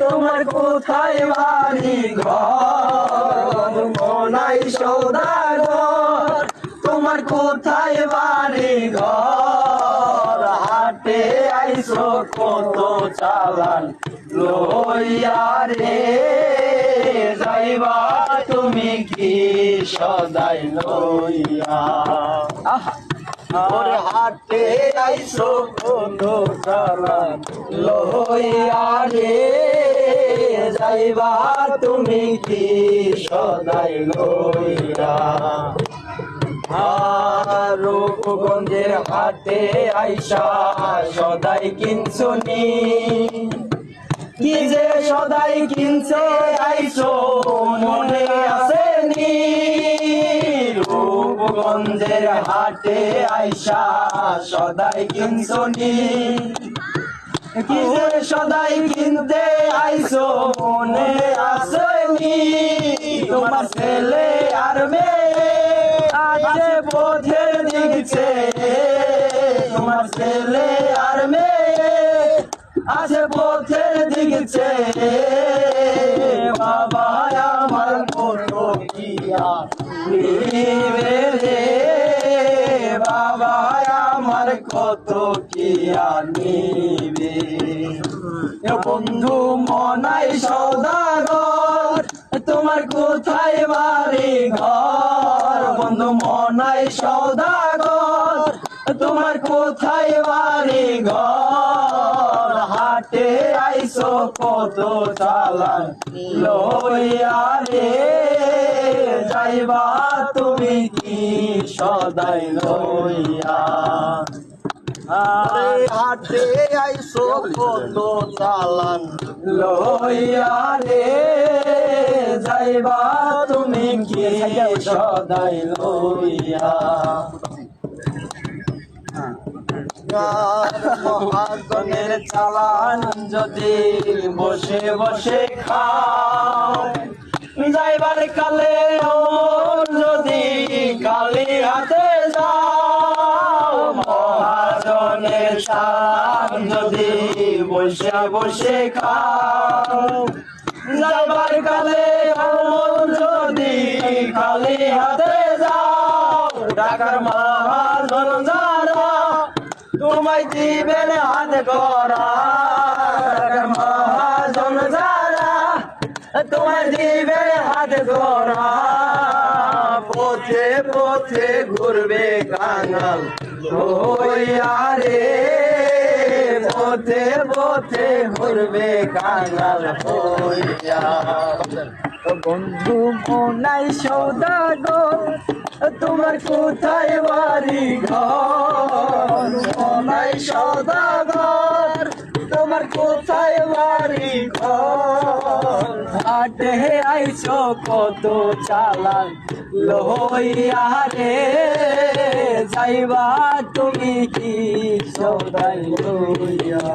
তোমার কোথায় বাড়ি ঘর মনাই সৌদাগর, তোমার কোথায় বাড়ি ঘর, হাটে আইসো কত চালান লইয়া রে, যাইবা তুমি কি সদাই লইয়া। ওরে হাটে আইসো কত চালান লইয়া রে, যাইবা তুমি কি সদাই লইয়া। রূপগঞ্জের হাটে আইসা সদাই কিনছনি, কি যে সদাই কিনছে আইসো মনে আসেনি। রূপগঞ্জের হাটে আইসা সদাই কিনছনি, কি যে সদাই কিনতে আইসো মনে আসেনি। তোমার ছেলে আর মেয়ে আছে পথের দিকছে, তোমার ছেলে আর মেয়ে আছে পথের দিকছে। বাবা আমার কত কিয়া নিবে রে, বাবা আমার কত কিয়া নিবে। বন্ধু মনাই সৌদাগর, তোমার কোথায় বাড়ি ঘর, বন্ধু মনাই সৌদাগর, তোমার কোথায় বাড়ি ঘর, হাটে আইসো কত চালান লইয়া রে, যাইবা তুমি কি সদাই লইয়া। হাটে আইসো কত চালান লইয়া রে, যাইবা তুমি কি সদাই লইয়া। মহাজনের চালান যদি বসে বসে খাও, যাইবার কালে যদি কালি হাতে যাও। মহাজনের চালান যদি বসে বসে খাও, যাইবার কালে যদি খালি হাতে যাও। টাকার মহাজন যারা তোমায় দিবেন হাত করা, টাকার মহাজন যারা তোমায় দিবেন হাত করা। পথে পথে ঘুরবে কাঙাল হইয়া রে, পথে পথে ঘুরবে কাঙাল হইয়া। বন্ধু মনাই সৌদাগর, তোমার কোথায় বাড়ি ঘর, মনাই সৌদাগর, তোমার কোথায় বাড়ি ঘর, হাটে আইসো কত চালান লইয়া রে, যাইবা তুমি কি সদাই লইয়া।